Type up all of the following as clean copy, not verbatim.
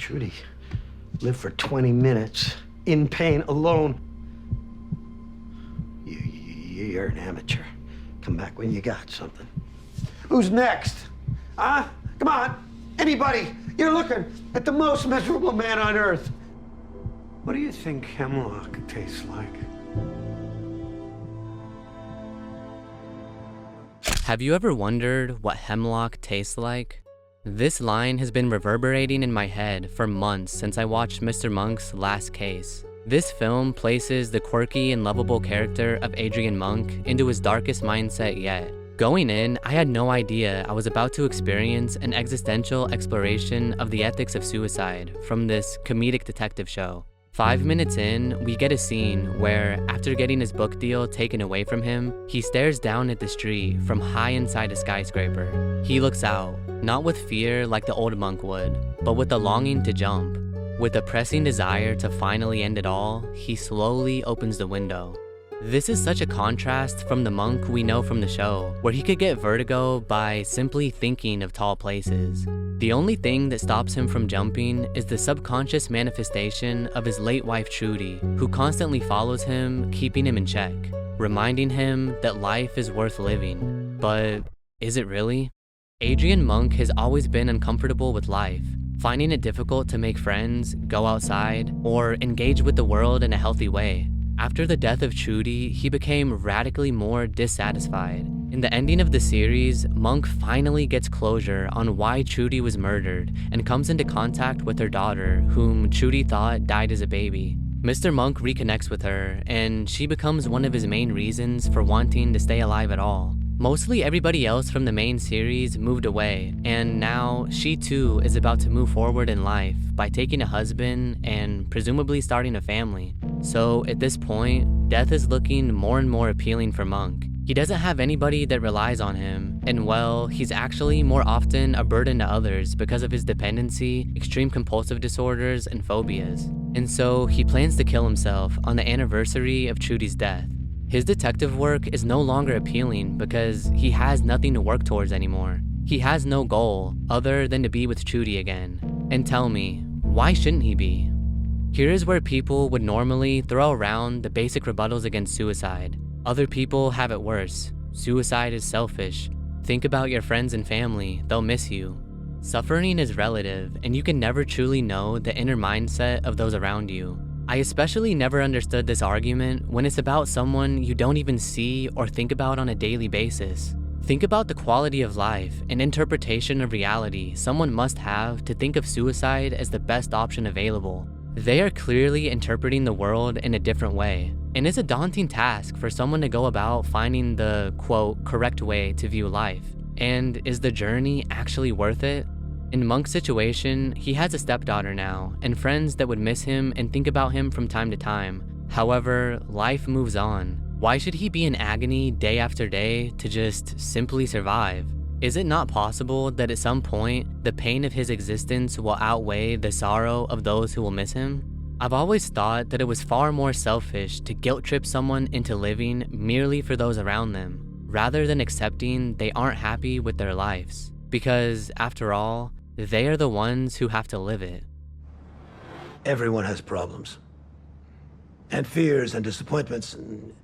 Trudy lived for 20 minutes in pain alone. You're an amateur. Come back when you got something. Who's next? Huh? Come on. Anybody. You're looking at the most miserable man on earth. What do you think hemlock tastes like? Have you ever wondered what hemlock tastes like? This line has been reverberating in my head for months since I watched Mr. Monk's Last Case. This film places the quirky and lovable character of Adrian Monk into his darkest mindset yet. Going in, I had no idea I was about to experience an existential exploration of the ethics of suicide from this comedic detective show. 5 minutes in, we get a scene where, after getting his book deal taken away from him, he stares down at the street from high inside a skyscraper. He looks out, not with fear like the old monk would, but with a longing to jump. With a pressing desire to finally end it all, he slowly opens the window. This is such a contrast from the monk we know from the show, where he could get vertigo by simply thinking of tall places. The only thing that stops him from jumping is the subconscious manifestation of his late wife Trudy, who constantly follows him, keeping him in check, reminding him that life is worth living. But is it really? Adrian Monk has always been uncomfortable with life, finding it difficult to make friends, go outside, or engage with the world in a healthy way. After the death of Trudy, he became radically more dissatisfied. In the ending of the series, Monk finally gets closure on why Trudy was murdered and comes into contact with her daughter, whom Trudy thought died as a baby. Mr. Monk reconnects with her, and she becomes one of his main reasons for wanting to stay alive at all. Mostly everybody else from the main series moved away, and now she too is about to move forward in life by taking a husband and presumably starting a family. So at this point, death is looking more and more appealing for Monk. He doesn't have anybody that relies on him, and well, he's actually more often a burden to others because of his dependency, extreme compulsive disorders, and phobias. And so he plans to kill himself on the anniversary of Trudy's death. His detective work is no longer appealing because he has nothing to work towards anymore. He has no goal other than to be with Trudy again. And tell me, why shouldn't he be? Here is where people would normally throw around the basic rebuttals against suicide. Other people have it worse. Suicide is selfish. Think about your friends and family, they'll miss you. Suffering is relative, and you can never truly know the inner mindset of those around you. I especially never understood this argument when it's about someone you don't even see or think about on a daily basis. Think about the quality of life and interpretation of reality someone must have to think of suicide as the best option available. They are clearly interpreting the world in a different way, and it's a daunting task for someone to go about finding the, quote, correct way to view life. And is the journey actually worth it? In Monk's situation, he has a stepdaughter now, and friends that would miss him and think about him from time to time. However, life moves on. Why should he be in agony day after day to just simply survive? Is it not possible that at some point, the pain of his existence will outweigh the sorrow of those who will miss him? I've always thought that it was far more selfish to guilt-trip someone into living merely for those around them, rather than accepting they aren't happy with their lives. Because, after all, they are the ones who have to live it. Everyone has problems. And fears and disappointments. And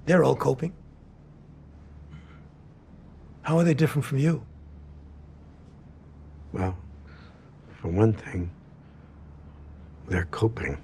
they're all coping. How are they different from you? Well, for one thing, they're coping.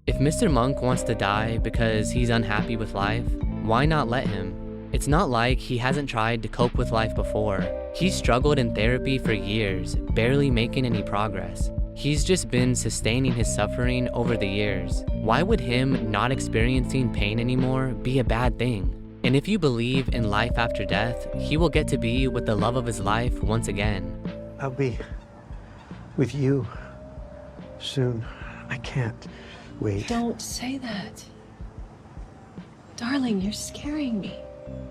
If Mr. Monk wants to die because he's unhappy with life, why not let him? It's not like he hasn't tried to cope with life before. He's struggled in therapy for years, barely making any progress. He's just been sustaining his suffering over the years. Why would him not experiencing pain anymore be a bad thing? And if you believe in life after death, he will get to be with the love of his life once again. I'll be with you soon. I can't wait. Don't say that. Darling, you're scaring me.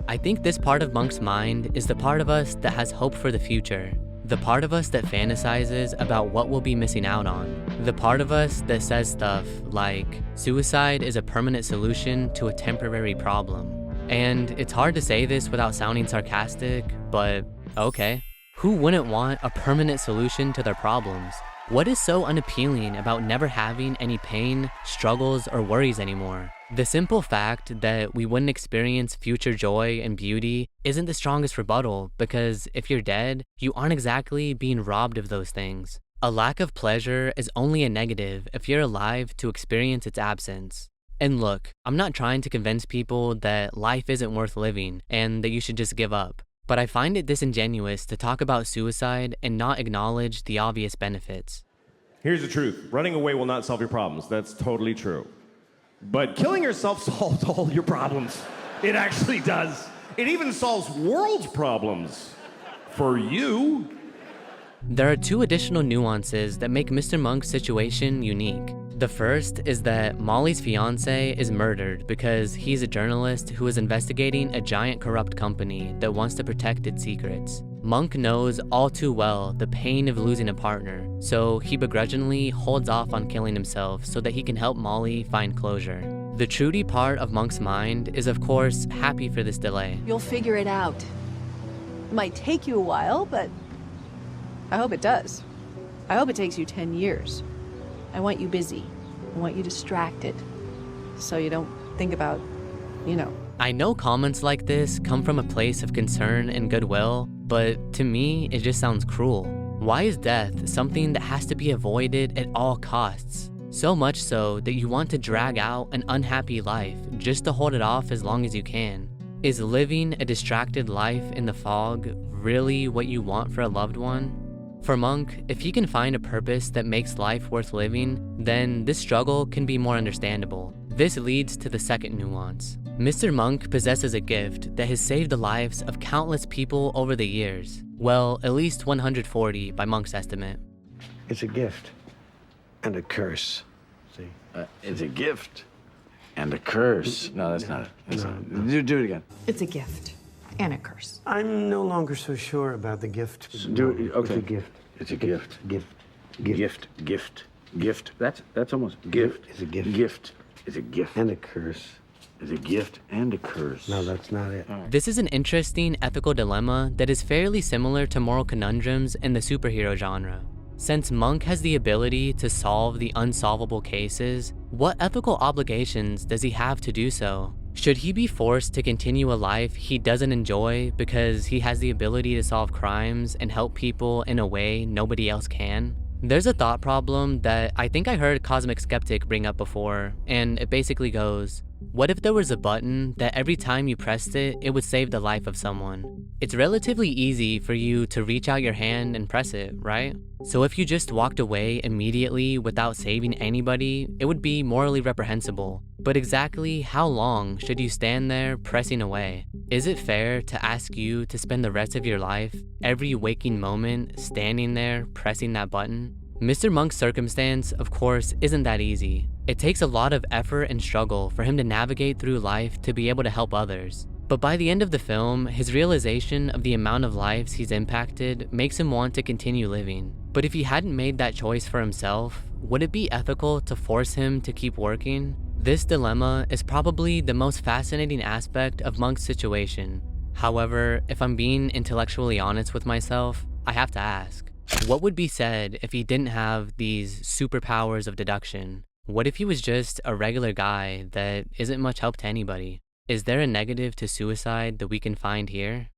I think this part of Monk's mind is the part of us that has hope for the future. The part of us that fantasizes about what we'll be missing out on. The part of us that says stuff like, suicide is a permanent solution to a temporary problem. And it's hard to say this without sounding sarcastic, but okay. Who wouldn't want a permanent solution to their problems? What is so unappealing about never having any pain, struggles, or worries anymore? The simple fact that we wouldn't experience future joy and beauty isn't the strongest rebuttal, because if you're dead, you aren't exactly being robbed of those things. A lack of pleasure is only a negative if you're alive to experience its absence. And look, I'm not trying to convince people that life isn't worth living and that you should just give up. But I find it disingenuous to talk about suicide and not acknowledge the obvious benefits. Here's the truth. Running away will not solve your problems. That's totally true. But killing yourself solves all your problems. It actually does. It even solves world's problems. For you. There are two additional nuances that make Mr. Monk's situation unique. The first is that Molly's fiance is murdered because he's a journalist who is investigating a giant corrupt company that wants to protect its secrets. Monk knows all too well the pain of losing a partner, so he begrudgingly holds off on killing himself so that he can help Molly find closure. The Trudy part of Monk's mind is of course happy for this delay. You'll figure it out. It might take you a while, but I hope it does. I hope it takes you 10 years. I want you busy. I want you distracted. So you don't think about, I know comments like this come from a place of concern and goodwill, but to me, it just sounds cruel. Why is death something that has to be avoided at all costs? So much so that you want to drag out an unhappy life just to hold it off as long as you can. Is living a distracted life in the fog really what you want for a loved one? For Monk, if he can find a purpose that makes life worth living, then this struggle can be more understandable. This leads to the second nuance. Mr. Monk possesses a gift that has saved the lives of countless people over the years. Well, at least 140 by Monk's estimate. It's a gift and a curse. See? It's a gift and a curse. No, that's not it. Do it again. It's a gift and a curse. I'm no longer so sure about the gift. Do it. Okay. It's a gift. It's a gift. Gift. Gift. That's almost gift. It's a gift. Gift. It's a gift. And a curse. It's a gift and a curse. No, that's not it. This is an interesting ethical dilemma that is fairly similar to moral conundrums in the superhero genre. Since Monk has the ability to solve the unsolvable cases, what ethical obligations does he have to do so? Should he be forced to continue a life he doesn't enjoy because he has the ability to solve crimes and help people in a way nobody else can? There's a thought problem that I think I heard Cosmic Skeptic bring up before, and it basically goes, what if there was a button that every time you pressed it, it would save the life of someone? It's relatively easy for you to reach out your hand and press it, right? So if you just walked away immediately without saving anybody, it would be morally reprehensible. But exactly how long should you stand there pressing away? Is it fair to ask you to spend the rest of your life, every waking moment, standing there pressing that button? Mr. Monk's circumstance, of course, isn't that easy. It takes a lot of effort and struggle for him to navigate through life to be able to help others. But by the end of the film, his realization of the amount of lives he's impacted makes him want to continue living. But if he hadn't made that choice for himself, would it be ethical to force him to keep working? This dilemma is probably the most fascinating aspect of Monk's situation. However, if I'm being intellectually honest with myself, I have to ask, what would be said if he didn't have these superpowers of deduction? What if he was just a regular guy that isn't much help to anybody? Is there a negative to suicide that we can find here?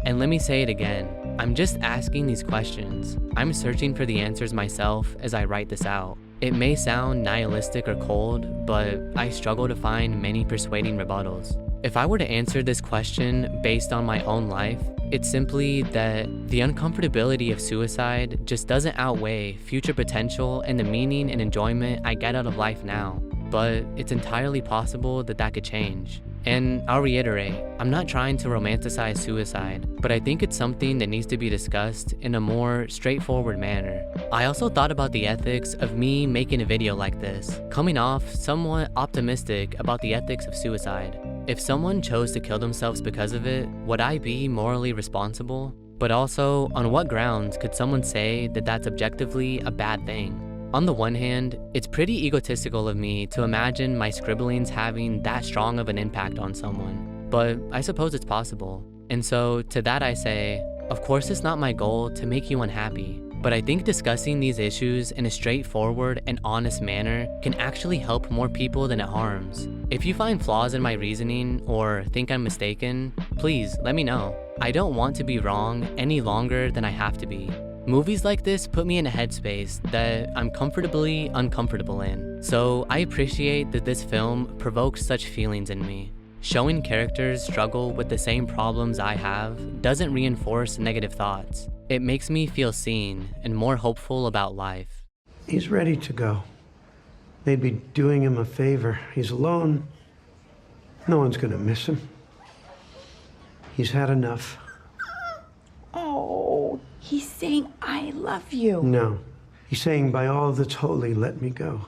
And let me say it again, I'm just asking these questions. I'm searching for the answers myself as I write this out. It may sound nihilistic or cold, but I struggle to find many persuading rebuttals. If I were to answer this question based on my own life, it's simply that the uncomfortability of suicide just doesn't outweigh future potential and the meaning and enjoyment I get out of life now. But it's entirely possible that that could change. And I'll reiterate, I'm not trying to romanticize suicide, but I think it's something that needs to be discussed in a more straightforward manner. I also thought about the ethics of me making a video like this, coming off somewhat optimistic about the ethics of suicide. If someone chose to kill themselves because of it, would I be morally responsible? But also, on what grounds could someone say that that's objectively a bad thing? On the one hand, it's pretty egotistical of me to imagine my scribblings having that strong of an impact on someone, but I suppose it's possible. And so to that I say, Of course, it's not my goal to make you unhappy, but I think discussing these issues in a straightforward and honest manner can actually help more people than it harms. If you find flaws in my reasoning or think I'm mistaken, please let me know. I don't want to be wrong any longer than I have to be. Movies like this put me in a headspace that I'm comfortably uncomfortable in, so I appreciate that this film provokes such feelings in me. Showing characters struggle with the same problems I have doesn't reinforce negative thoughts. It makes me feel seen and more hopeful about life. He's ready to go. They'd be doing him a favor. He's alone. No one's gonna miss him. He's had enough. Oh, he's saying, I love you. No. He's saying, by all that's holy, let me go.